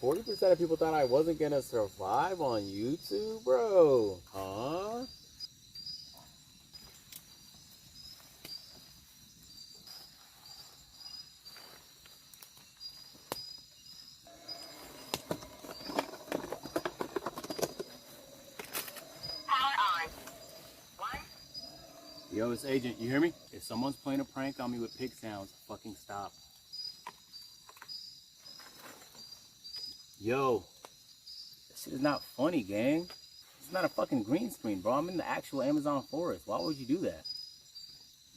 40% of people thought I wasn't gonna survive on YouTube, bro. Huh? Yo, it's Agent, you hear me? If someone's playing a prank on me with pig sounds, fucking stop. Yo, this shit is not funny, gang. It's not a fucking green screen, bro. I'm in the actual Amazon forest. Why would you do that?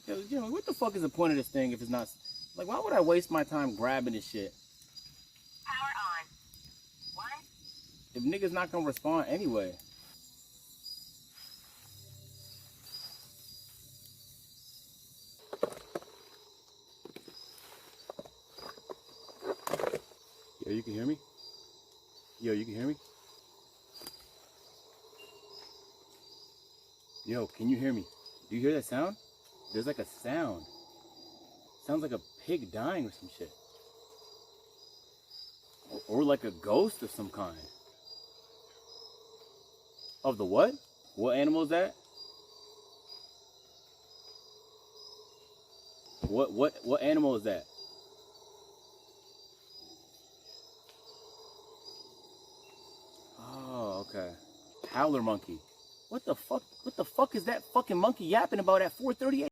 Yo, Jimmy, what the fuck is the point of this thing if it's not... Like, why would I waste my time grabbing this shit? Power on. What? If niggas not gonna respond anyway. Yo, you can hear me? Yo, you can hear me? Yo, can you hear me? Do you hear that sound? There's like a sound. Sounds like a pig dying or some shit. Or like a ghost of some kind. Of the what? What animal is that? What animal is that? Oh, okay. Howler monkey. What the fuck is that fucking monkey yapping about at 4:30 a.m.?